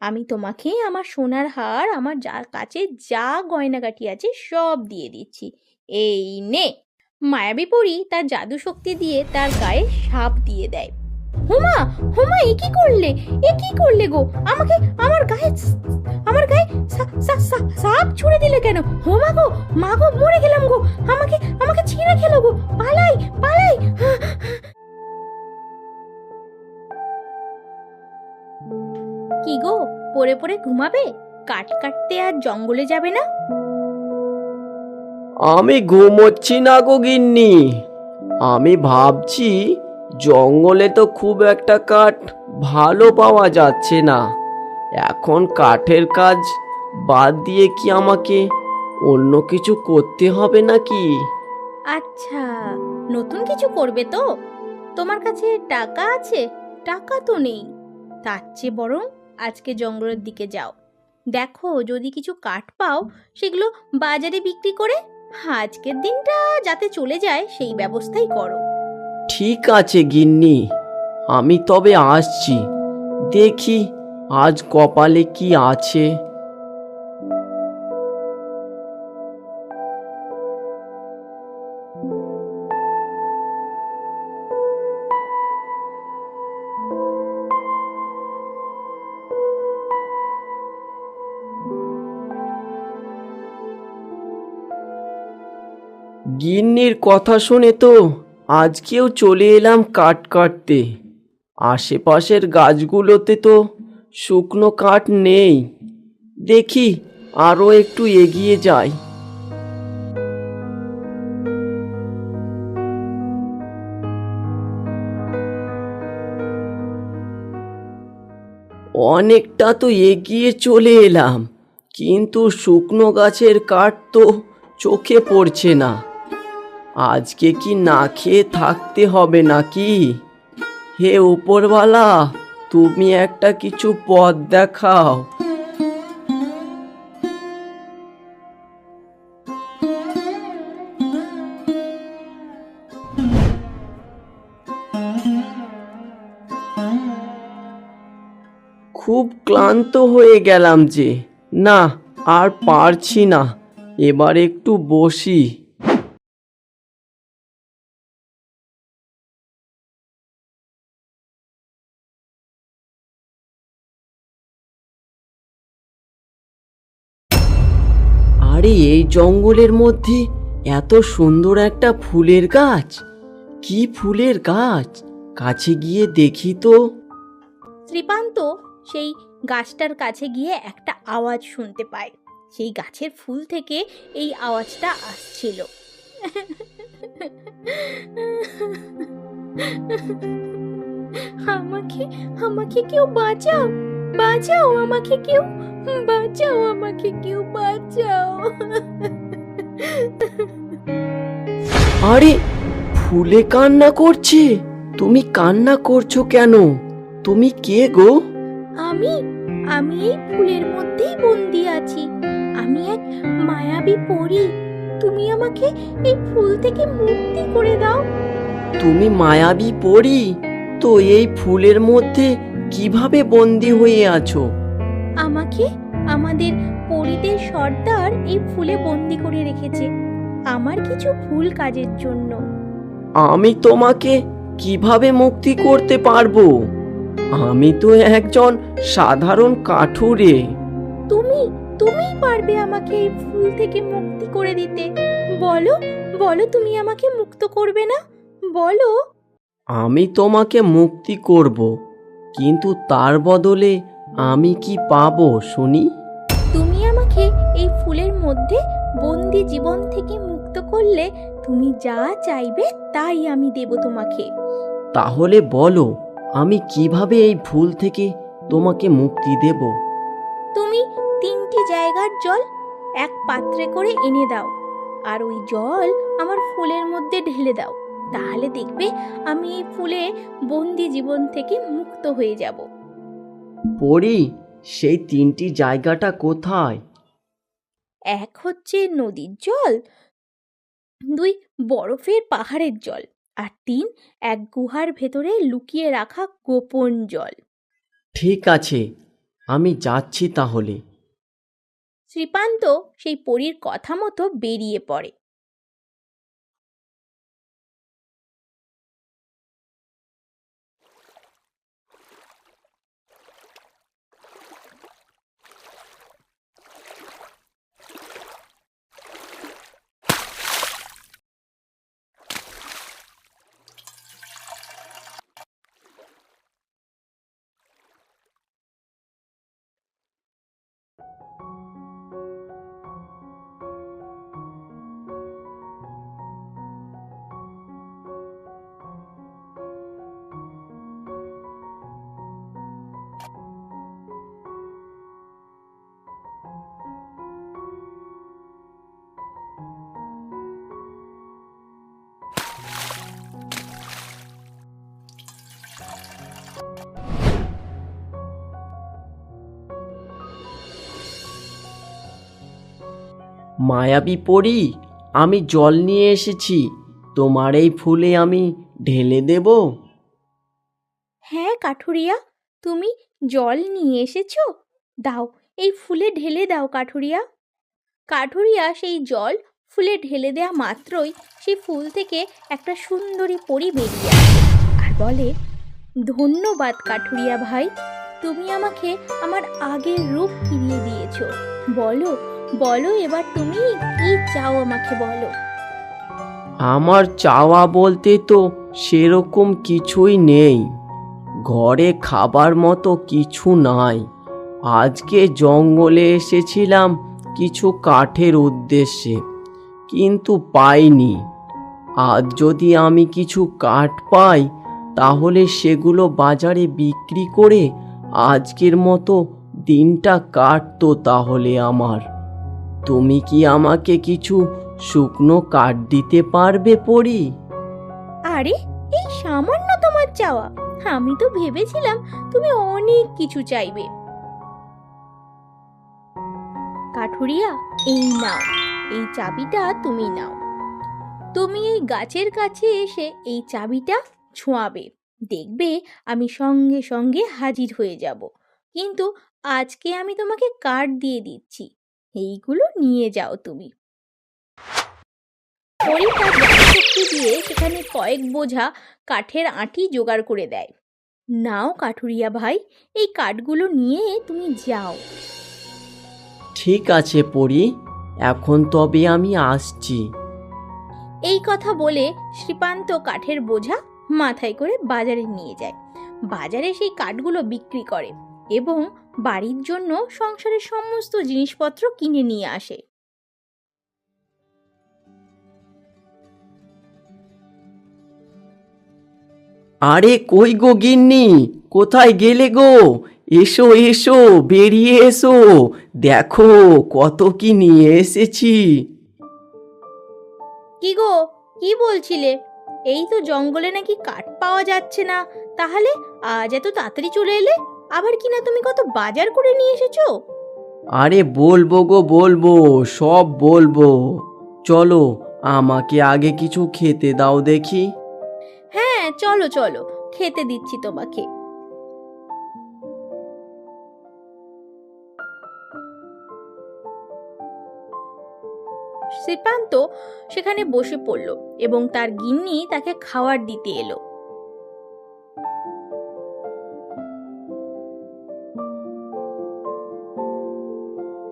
আমি তোমাকে আমার সোনার হার, আমার কাছে যা গয়নাগাটি আছে সব দিয়ে দিচ্ছি। এই নে। মায়াবী পরী তার জাদু শক্তি দিয়ে তার গায়ে সাপ দিয়ে দেয়। হুমা, হুমা, এ কি করলে? এ কি করলে গো? আমাকে আমার গায়ে সাপ ছুঁড়ে দিলে কেন? হোমা গো, মা গো, মরে গেলাম গো। আমাকে আমাকে ছিঁড়ে খেলো গো। পালাই, পালাই। কি গো, পড়ে পড়ে ঘুমাবে? কাঠ কাটতে আর জঙ্গলে যাবে না? আমি ঘুমোচ্ছি না গো গিন্নি। আমি ভাবছি জঙ্গলে তো খুব একটা কাঠ ভালো পাওয়া যাচ্ছে না। এখন কাঠের কাজ বাদ দিয়ে কি আমাকে অন্য কিছু করতে হবে নাকি? আচ্ছা, নতুন কিছু করবে তো? তোমার কাছে টাকা আছে? টাকা তো নেই। তার চেয়ে বরং আজকে জঙ্গলের দিকে যাও। দেখো যদি কিছু কাঠ পাও, সেগুলো বাজারে বিক্রি করে আজকের দিনটা যাতে চলে যায় সেই ব্যবস্থাই করো। ঠিক আছে গিন্নি, আমি তবে আসছি। দেখি আজ কপালে কি আছে। গিন্নির কথা শুনে তো আজকেও চলে এলাম কাঠ কাটতে। আশেপাশের গাছগুলোতে তো শুকনো কাঠ নেই। দেখি আরো একটু এগিয়ে যাই। অনেকটা তো এগিয়ে চলে এলাম, কিন্তু শুকনো গাছের কাঠ তো চোখে পড়ছে না। আজকে কি না খেয়ে থাকতে হবে নাকি? হে উপরওয়ালা, তুমি একটা কিছু পথ দেখাও। খুব ক্লান্ত হয়ে গেলাম যে, না আর পারছি না, এবার একটু বসি। আরে এই জঙ্গলের মধ্যে এত সুন্দর একটা ফুলের গাছ! কি ফুলের গাছ! কাছে গিয়ে দেখি তো। শ্রীকান্ত সেই গাছটার কাছে গিয়ে একটা আওয়াজ শুনতে পায়। সেই গাছের ফুল থেকে এই আওয়াজটা আসছিল। আমাকে আমাকে কেউ বাঁচাও, বাঁচাও আমাকে কেউ, বাঁচাও আমাকে কেউ, বাঁচাও। আরে ফুলে কান্না করছে! তুমি কান্না করছো কেন? তুমি কে গো? আমি আমি এই ফুলের মধ্যেই বন্দি আছি। আমি এক মায়াবী পরী। তুমি আমাকে এই ফুল থেকে মুক্তি করে দাও। তুমি মায়াবী পরী? তো এই ফুলের মধ্যে কিভাবে বন্দি হয়ে আছো? আমাকে আমাদের পরীদের সর্দার এই ফুলে বন্দি করে রেখেছে আমার কিছু ভুল কাজের জন্য। আমি তোমাকে কিভাবে মুক্তি করতে পারবো? আমি তো একজন সাধারণ কাঠুরে। তুমি তুমিই পারবে আমাকে এই ফুল থেকে মুক্তি করে দিতে। বলো, বলো, তুমি আমাকে মুক্ত করবে না? বলো। আমি তোমাকে মুক্তি করব, কিন্তু তার বদলে আমি কি পাবো শুনি? তুমি আমাকে এই ফুলের মধ্যে বন্দি জীবন থেকে মুক্ত করলে তুমি যা চাইবে তাই আমি দেব তোমাকে। তাহলে বলো, আমি কিভাবে এই ফুল থেকে তোমাকে মুক্তি দেব? তুমি 3টি জায়গার জল এক পাত্রে করে এনে দাও, আর ওই জল আমার ফুলের মধ্যে ঢেলে দাও। তাহলে দেখবে আমি এই ফুলে বন্দি জীবন থেকে মুক্ত হয়ে যাব। পরি, সেই 3টি জায়গাটা কোথায়? এক হচ্ছে নদীর জল, 2 বরফের পাহাড়ের জল, আর 3 এক গুহার ভেতরে লুকিয়ে রাখা গোপন জল। ঠিক আছে, আমি যাচ্ছি তাহলে। শ্রীপান্ত সেই পরীর কথা মতো বেরিয়ে পড়ে। মায়াবী পরী, আমি জল নিয়ে এসেছি, তোমার এই ফুলে আমি ঢেলে দেব। হ্যাঁ কাঠুরিয়া, তুমি জল নিয়ে এসেছো, দাও, এই ফুলে ঢেলে দাও কাঠুরিয়া। কাঠুরিয়া সেই জল ফুলে ঢেলে দেয়া মাত্রই সেই ফুল থেকে একটা সুন্দরী পরী বেরিয়ে আসে আর বলে, ধন্যবাদ কাঠুরিয়া ভাই, তুমি আমাকে আমার আগের রূপ ফিরিয়ে দিয়েছো। বলো বলো, এবার তুমি কি চাও আমাকে বলো। আমার চাওয়া বলতে তো সেরকম কিছুই নেই, ঘরে খাবার মতো কিছু নাই। আজকে জঙ্গলে এসেছিলাম কিছু কাঠের উদ্দেশ্যে, কিন্তু পাইনি। আজ যদি আমি কিছু কাঠ পাই তাহলে সেগুলো বাজারে বিক্রি করে আজকের মতো দিনটা কাটতো তাহলে আমার। তুমি কি আমাকে কিছু শুকনো কাঠ দিতে পারবে পরী? আরে, এই সামান্য তোমার চাওয়া? আমি তো ভেবেছিলাম তুমি অনেক কিছু চাইবে। কাঠুরিয়া, এই নাও, এই চাবিটা তুমি নাও। তুমি এই গাছের কাছে এসে এই চাবিটা ছোঁয়াবে, দেখবে আমি সঙ্গে সঙ্গে হাজির হয়ে যাব। কিন্তু আজকে আমি তোমাকে কাঠ দিয়ে দিচ্ছি, এইগুলো নিয়ে যাও তুমি। পরী তার জাদুশক্তি দিয়ে সেখানে কয়েক বোঝা কাঠের আঁটি জোগাড় করে দেয়। নাও কাঠুরিয়া ভাই, এই কাঠগুলো নিয়ে তুমি যাও। ঠিক আছে পরী, এখন তবে আমি আসছি। এই কথা বলে শ্রীপান্ত কাঠের বোঝা মাথায় করে বাজারে নিয়ে যায়। বাজারে সেই কাঠগুলো বিক্রি করে এবং বাড়ির জন্য সংসারের সমস্ত জিনিসপত্র কিনে নিয়ে আসে। আরে কই গো গিন্নি, কোথায় গেলে গো? এসো এসো, বেরিয়ে এসো, দেখো কত কি নিয়ে এসেছি। কি গো, কি বলছিলে? এই তো জঙ্গলে নাকি কাঠ পাওয়া যাচ্ছে না, তাহলে আজ এত তাড়াতাড়ি চলে এলে? আবার কিনা তুমি কত বাজার করে নিয়ে এসেছো? আরে বলবো গো বলবো, সব বলবো। চলো, আমাকে আগে কিছু খেতে দাও দেখি। হ্যাঁ চলো চলো, খেতে দিচ্ছি তোমাকে। শ্রীপান্ত সেখানে বসে পড়ল এবং তার গিন্নি তাকে খাবার দিতে এলো।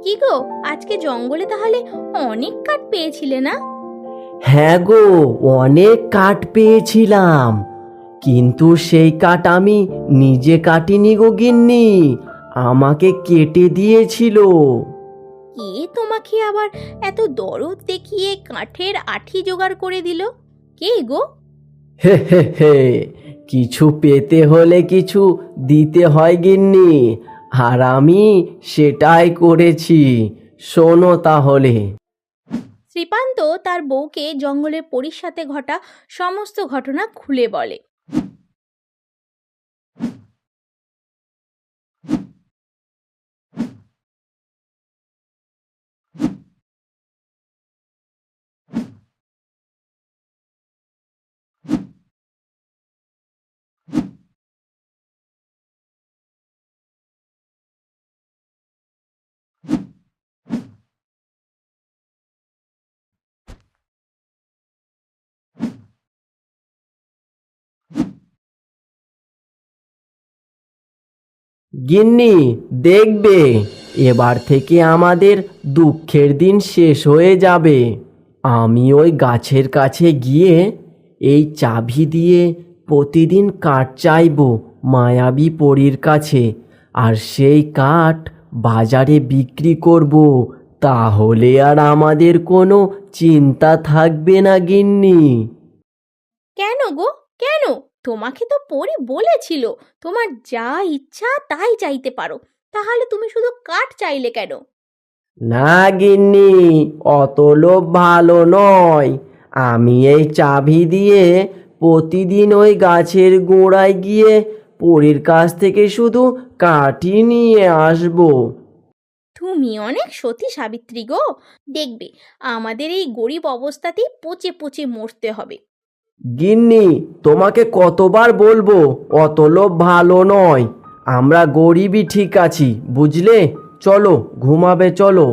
কি গো, আজকে জঙ্গলে তাহলে অনেক কাঠ পেয়েছিলে না? হ্যাঁ গো, অনেক কাঠ পেয়েছিলাম, কিন্তু সেই কাঠ আমি নিজে কাটিনি গো গিন্নি, আমাকে কেটে দিয়েছিল। কে তোমাকে আবার এত দরদ দেখিয়ে কাঠের আঠি জোগাড় করে দিল? কে গো? হে হে হে, কিছু পেতে হলে কিছু দিতে হয় গিন্নি, আর আমি সেটাই করেছি। শোনো তাহলে। শ্রীপান্ত তার বউকে জঙ্গলের পরীর সাথে ঘটা সমস্ত ঘটনা খুলে বলে। গিন্নি, দেখবে এবার থেকে আমাদের দুঃখের দিন শেষ হয়ে যাবে। আমি ওই গাছের কাছে গিয়ে এই চাবি দিয়ে প্রতিদিন কাঠ চাইবো মায়াবী পরীর কাছে, আর সেই কাঠ বাজারে বিক্রি করব। তাহলে আর আমাদের কোনো চিন্তা থাকবে না গিন্নি। কেন গো, কেন? তোমাকে তো পরি বলেছিল তোমার যা ইচ্ছা তাই চাইতে পারো, তাহলে তুমি শুধু কাঠ চাইলে কেন? না গিন্নি, অত লোভ ভালো নয়। আমি এই চাবি দিয়ে প্রতিদিন ওই গাছের গোড়ায় গিয়ে পরীর কাছ থেকে শুধু কাঠই নিয়ে আসবো। তুমি অনেক সতী সাবিত্রী গো। দেখবে আমাদের এই গরিব অবস্থাতেই পচে পচে মরতে হবে। গিন্নি, তোমাকে কতবার বলবো অত লোভ ভালো নয়। আমরা গরিবই ঠিক আছি, বুঝলে? চলো, ঘুমাবে চলো।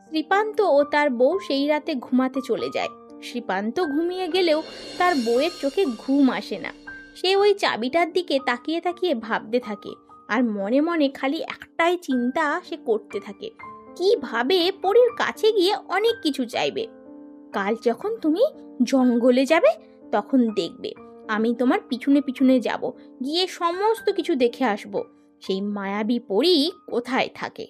শ্রীপান্ত ও তার বউ সেই রাতে ঘুমাতে চলে যায়। শ্রীপান্ত ঘুমিয়ে গেলেও তার বউয়ের চোখে ঘুম আসে না। সে ওই চাবিটার দিকে তাকিয়ে তাকিয়ে ভাবতে থাকে, আর মনে মনে খালি একটাই চিন্তা সে করতে থাকে, কিভাবে পরীর কাছে গিয়ে অনেক কিছু চাইবে। কাল যখন তুমি জঙ্গলে যাবে তখন দেখবে আমি তোমার পিছনে পিছনে যাব, গিয়ে সমস্ত কিছু দেখে আসব সেই মায়াবী পরী কোথায় থাকে।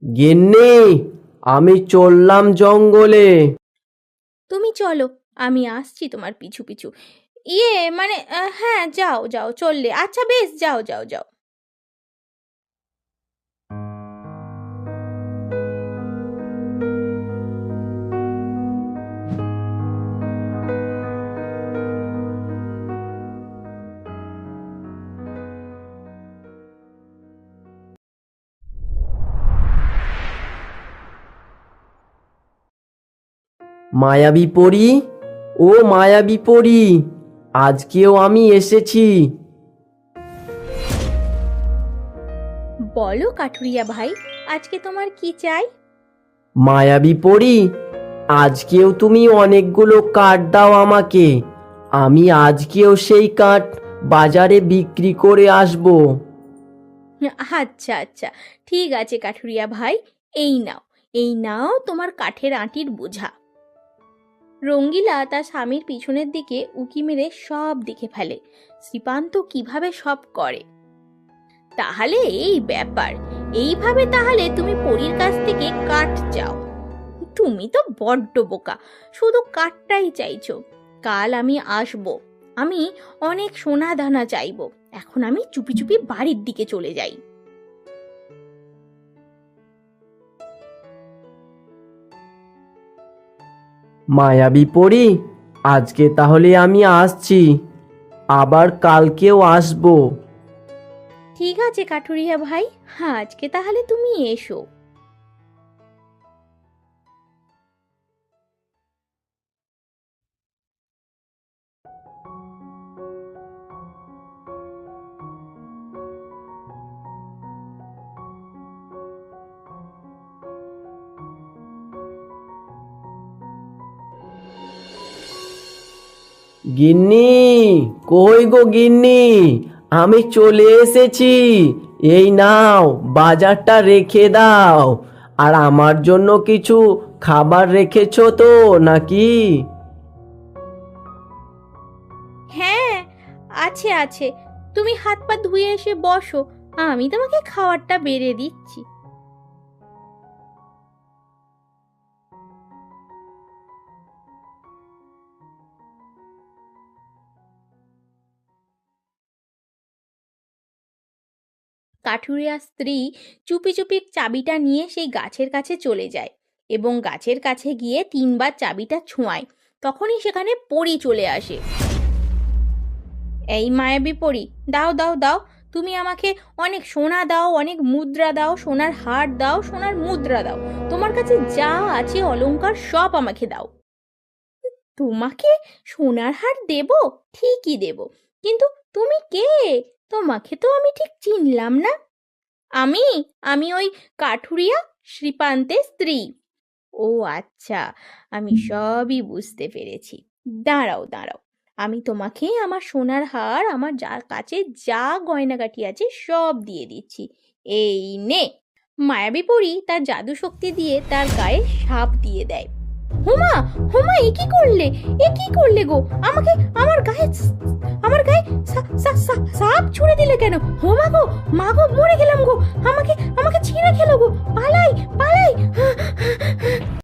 গিন্নি, আমি চললাম জঙ্গলে। তুমি চলো, আমি আসছি তোমার পিছু পিছু। মানে হ্যাঁ, যাও যাও, চললে আচ্ছা, বেশ, যাও যাও যাও। মায়াবী পরী, ও মায়াবী পরী, আজকেও আমি এসেছি। বলো কাঠুরিয়া ভাই, আজকে তোমার কি চাই? মায়াবী পরী, আজকেও তুমি অনেকগুলো কাঠ দাও আমাকে। আমি আজকেও সেই কাঠ বাজারে বিক্রি করে আসবো। আচ্ছা আচ্ছা, ঠিক আছে কাঠুরিয়া ভাই, এই নাও, এই নাও তোমার কাঠের আঁটির বোঝা। রঙ্গিলা তার স্বামীর পিছনের দিকে উকি মেরে সব দেখে ফেলে শ্রীপান্ত কিভাবে সব করে। তাহলে এই ব্যাপার, এইভাবে তাহলে তুমি পরীর কাছ থেকে কাঠ চাও? তুমি তো বড্ড বোকা, শুধু কাঠটাই চাইছো। কাল আমি আসবো, আমি অনেক সোনা দানা চাইবো। এখন আমি চুপি চুপি বাড়ির দিকে চলে যাই। মায়াবী পরী, আজকে তাহলে আমি আসছি, আবার কালকেও আসবো। ঠিক আছে কাঠুরিয়া ভাই, হ্যাঁ আজকে তাহলে তুমি এসো। গিন্নি, কই গো গিন্নি, আমি চলে এসেছি। এই নাও, বাজারটা রেখে দাও। আর আমার জন্য কিছু খাবার রেখেছো তো নাকি? হ্যাঁ, আছে আছে, তুমি হাত পা ধুয়ে এসে বসো, আমি তোমাকে খাবারটা বেড়ে দিচ্ছি। কাঠুরিয়ার স্ত্রী চুপি চুপি চাবিটা নিয়ে সেই গাছের কাছে চলে যায় এবং গাছের কাছে গিয়ে তিনবার চাবিটা ছোঁয়ায়। তখনই সেখানে পরী চলে আসে। এই মায়াবী পরী, দাও দাও দাও, তুমি আমাকে অনেক সোনা দাও, অনেক মুদ্রা দাও, সোনার হার দাও, সোনার মুদ্রা দাও, তোমার কাছে যা আছে অলংকার সব আমাকে দাও। তোমাকে সোনার হার দেব? ঠিকই দেব, কিন্তু তুমি কে? তোমাকে তো আমি ঠিক চিনলাম না। আমি আমি ওই কাঠুরিয়া শ্রীপান্তের স্ত্রী। ও আচ্ছা, আমি সবই বুঝতে পেরেছি। দাঁড়াও দাঁড়াও, আমি তোমাকে আমার সোনার হার, আমার কাছে যা গয়নাগাটি আছে সব দিয়ে দিচ্ছি। এই নে। মায়াবী পরী তার জাদু শক্তি দিয়ে তার গায়ে সাপ দিয়ে দেয়। হুমা, হুমা, এ কি করলে? এ কি করলে গো? আমাকে আমার গায়ে সাপ ছুঁড়ে দিলে কেন? হোমা গো, মা গো, মরে গেলাম গো। আমাকে আমাকে ছিঁড়ে খেলো গো। পালাই পালাই।